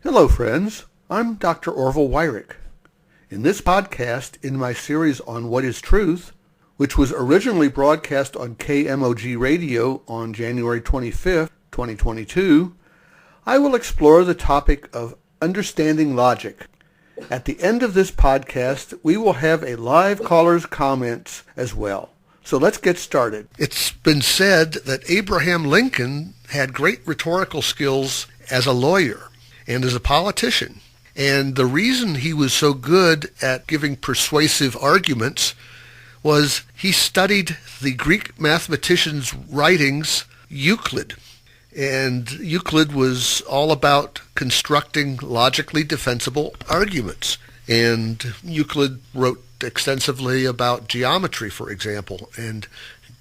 Hello, friends. I'm Dr. Orville Wyrick. In this podcast, in my series on What is Truth, which was originally broadcast on KMOG Radio on January 25th, 2022, I will explore the topic of understanding logic. At the end of this podcast, we will have a live caller's comments as well. So let's get started. It's been said that Abraham Lincoln had great rhetorical skills as a lawyer and as a politician. And the reason he was so good at giving persuasive arguments was he studied the Greek mathematician's writings, Euclid. And Euclid was all about constructing logically defensible arguments. And Euclid wrote extensively about geometry, for example, and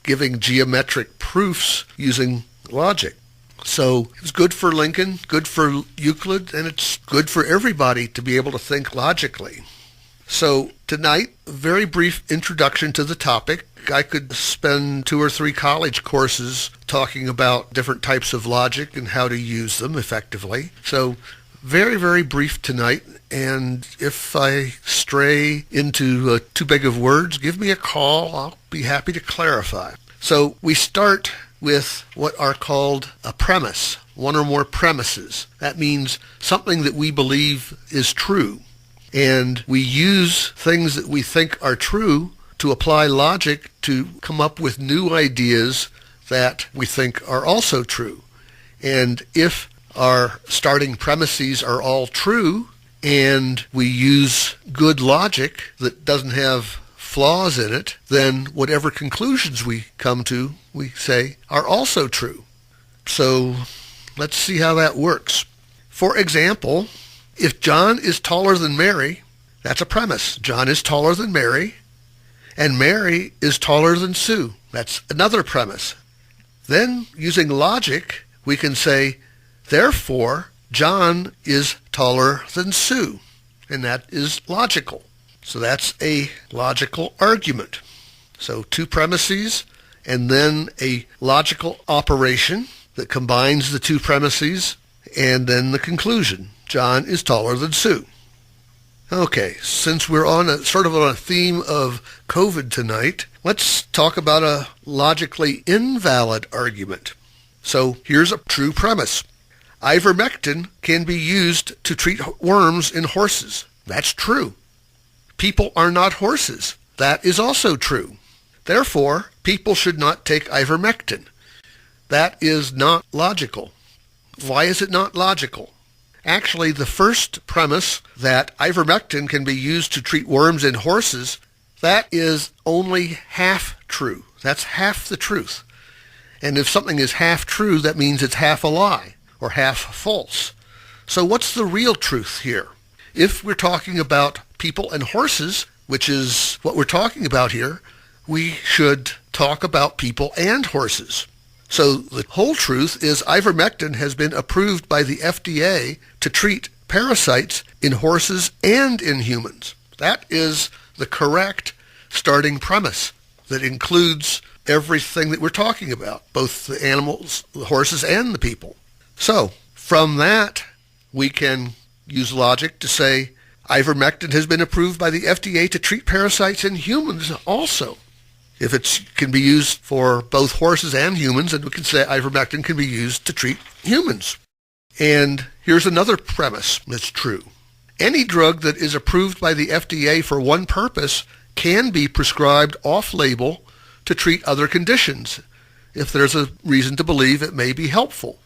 giving geometric proofs using logic. So it was good for Lincoln, good for Euclid, and it's good for everybody to be able to think logically. So tonight, a very brief introduction to the topic. I could spend 2 or 3 college courses talking about different types of logic and how to use them effectively. So very, very brief tonight. And if I stray into too big of words, give me a call. I'll be happy to clarify. So we start with what are called a premise, one or more premises. That means something that we believe is true. And we use things that we think are true to apply logic to come up with new ideas that we think are also true. And if our starting premises are all true, and we use good logic that doesn't have flaws in it, then whatever conclusions we come to, we say, are also true. So let's see how that works. For example, if John is taller than Mary, that's a premise. John is taller than Mary, and Mary is taller than Sue. That's another premise. Then, using logic, we can say, therefore, John is taller than Sue, and that is logical. So that's a logical argument. So 2 premises, and then a logical operation that combines the 2 premises, and then the conclusion. John is taller than Sue. Okay, since we're on a theme of COVID tonight, let's talk about a logically invalid argument. So here's a true premise. Ivermectin can be used to treat worms in horses. That's true. People are not horses. That is also true. Therefore, people should not take ivermectin. That is not logical. Why is it not logical? Actually, the first premise that ivermectin can be used to treat worms in horses, that is only half true. That's half the truth. And if something is half true, that means it's half a lie or half false. So what's the real truth here? If we're talking about people and horses, which is what we're talking about here, we should talk about people and horses. So the whole truth is ivermectin has been approved by the FDA to treat parasites in horses and in humans. That is the correct starting premise that includes everything that we're talking about, both the animals, the horses, and the people. So from that, we can use logic to say ivermectin has been approved by the FDA to treat parasites in humans also. If it can be used for both horses and humans, then we can say ivermectin can be used to treat humans. And here's another premise that's true. Any drug that is approved by the FDA for one purpose can be prescribed off-label to treat other conditions if there's a reason to believe it may be helpful.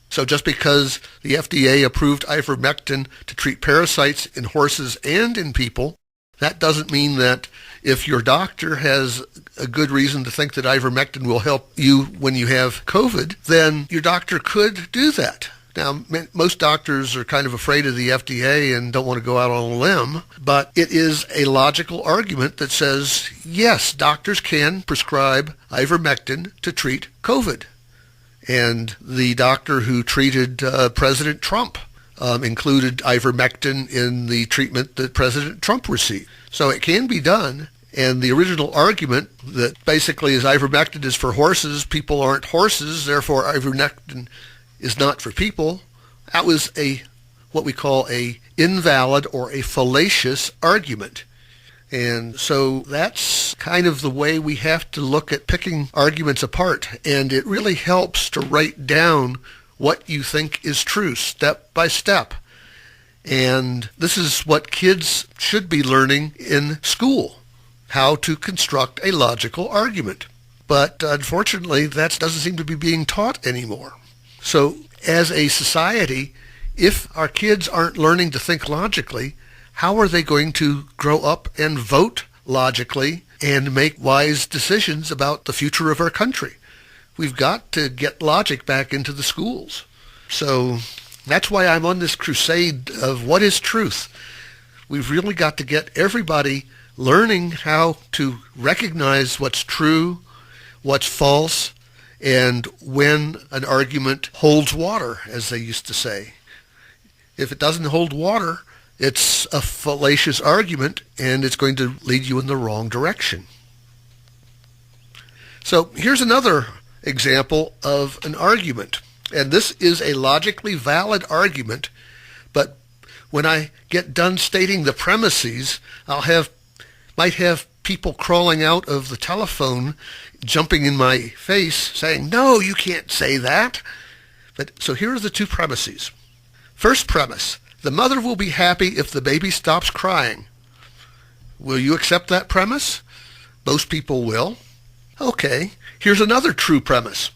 So just because the FDA approved ivermectin to treat parasites in horses and in people, that doesn't mean that if your doctor has a good reason to think that ivermectin will help you when you have COVID, then your doctor could do that. Now, most doctors are kind of afraid of the FDA and don't want to go out on a limb, but it is a logical argument that says, yes, doctors can prescribe ivermectin to treat COVID. And the doctor who treated President Trump included ivermectin in the treatment that President Trump received. So it can be done. And the original argument that basically is ivermectin is for horses, people aren't horses, therefore ivermectin is not for people, that was a what we call a invalid or a fallacious argument. And so that's kind of the way we have to look at picking arguments apart. And it really helps to write down what you think is true step by step. And this is what kids should be learning in school, how to construct a logical argument. But unfortunately, that doesn't seem to be being taught anymore. So as a society, if our kids aren't learning to think logically, how are they going to grow up and vote logically and make wise decisions about the future of our country? We've got to get logic back into the schools. So that's why I'm on this crusade of what is truth. We've really got to get everybody learning how to recognize what's true, what's false, and when an argument holds water, as they used to say. If it doesn't hold water, it's a fallacious argument, and it's going to lead you in the wrong direction. So here's another example of an argument. And this is a logically valid argument, but when I get done stating the premises, might have people crawling out of the telephone, jumping in my face, saying, "No, you can't say that." So here are the two premises. First premise: the mother will be happy if the baby stops crying. Will you accept that premise? Most people will. Okay, here's another true premise.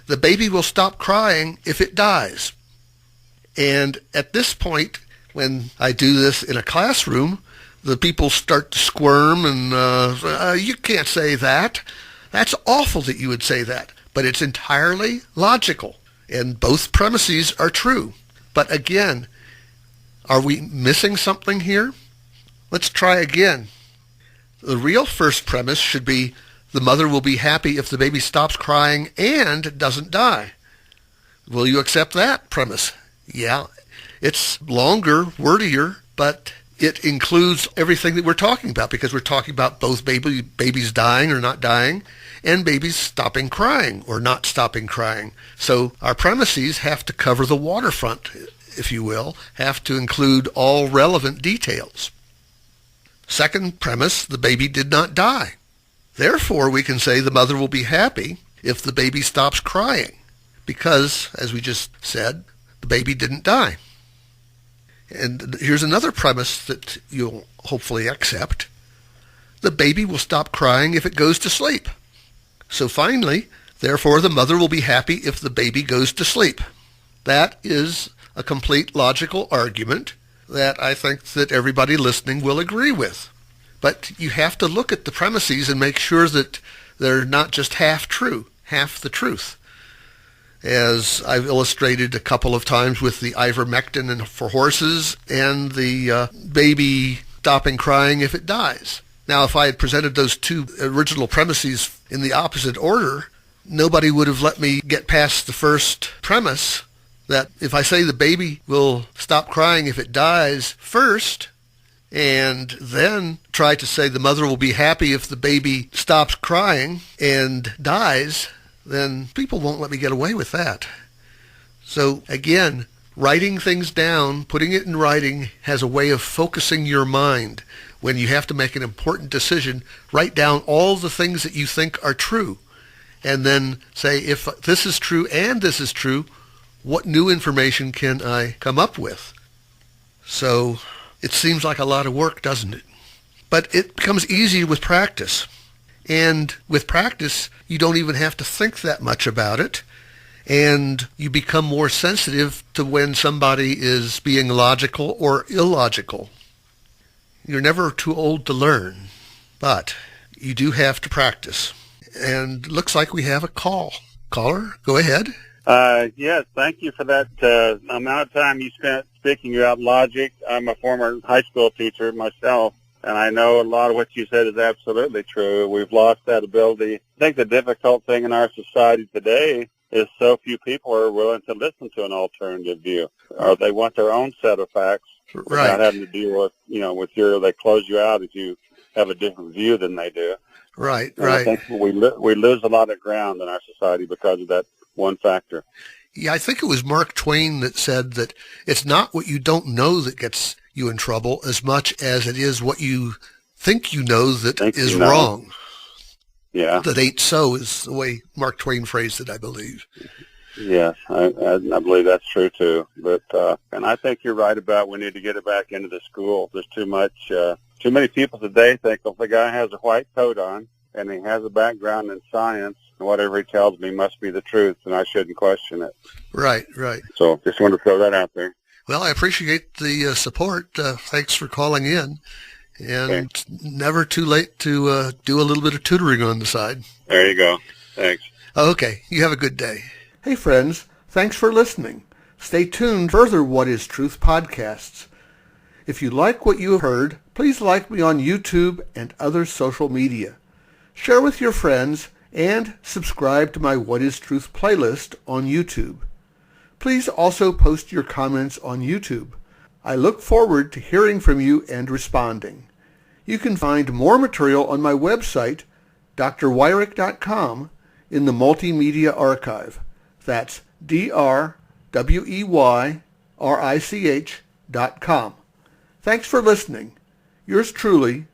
The baby will stop crying if it dies. And at this point, when I do this in a classroom, the people start to squirm and, you can't say that. That's awful that you would say that. But it's entirely logical. And both premises are true. But again, are we missing something here? Let's try again. The real first premise should be the mother will be happy if the baby stops crying and doesn't die. Will you accept that premise? Yeah, it's longer, wordier, but it includes everything that we're talking about, because we're talking about both babies dying or not dying and babies stopping crying or not stopping crying. So our premises have to cover the waterfront, if you will, have to include all relevant details. Second premise, the baby did not die. Therefore, we can say the mother will be happy if the baby stops crying, because, as we just said, the baby didn't die. And here's another premise that you'll hopefully accept. The baby will stop crying if it goes to sleep. So finally, therefore, the mother will be happy if the baby goes to sleep. That is a complete logical argument that I think that everybody listening will agree with. But you have to look at the premises and make sure that they're not just half true, half the truth. As I've illustrated a couple of times with the ivermectin for horses and the baby stopping crying if it dies. Now, if I had presented those two original premises in the opposite order, nobody would have let me get past the first premise, that if I say the baby will stop crying if it dies first, and then try to say the mother will be happy if the baby stops crying and dies, then people won't let me get away with that. So again, writing things down, putting it in writing, has a way of focusing your mind. When you have to make an important decision, write down all the things that you think are true, and then say, if this is true and this is true, what new information can I come up with? So it seems like a lot of work, doesn't it? But it becomes easier with practice. And with practice, you don't even have to think that much about it. And you become more sensitive to when somebody is being logical or illogical. You're never too old to learn, but you do have to practice. And looks like we have a call. Caller, go ahead. Yes, thank you for that amount of time you spent speaking about logic. I'm a former high school teacher myself, and I know a lot of what you said is absolutely true. We've lost that ability. I think the difficult thing in our society today is so few people are willing to listen to an alternative view, or they want their own set of facts without having to deal with, they close you out if you have a different view than they do. Right. I think we lose a lot of ground in our society because of that one factor. Yeah, I think it was Mark Twain that said that it's not what you don't know that gets you in trouble as much as it is what you think you know that is wrong. Yeah. That ain't so is the way Mark Twain phrased it, I believe. Yes, I believe that's true too. But and I think you're right about we need to get it back into the school. There's too many people today think if the guy has a white coat on and he has a background in science, and whatever he tells me must be the truth, and I shouldn't question it. Right, right. So just wanted to throw that out there. Well, I appreciate the support. Thanks for calling in. And never too late to do a little bit of tutoring on the side. There you go. Thanks. Okay. You have a good day. Hey, friends. Thanks for listening. Stay tuned for further What is Truth podcasts. If you like what you have heard, please like me on YouTube and other social media. Share with your friends and subscribe to my What is Truth playlist on YouTube. Please also post your comments on YouTube. I look forward to hearing from you and responding. You can find more material on my website, drweyrich.com, in the Multimedia Archive. That's drweyrich.com. Thanks for listening. Yours truly,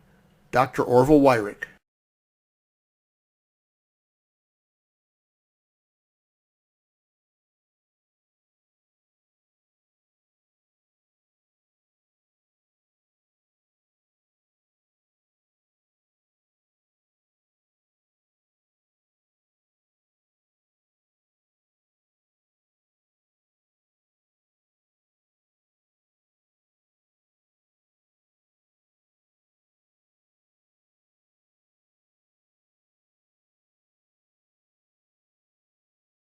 Dr. Orville Weyrich.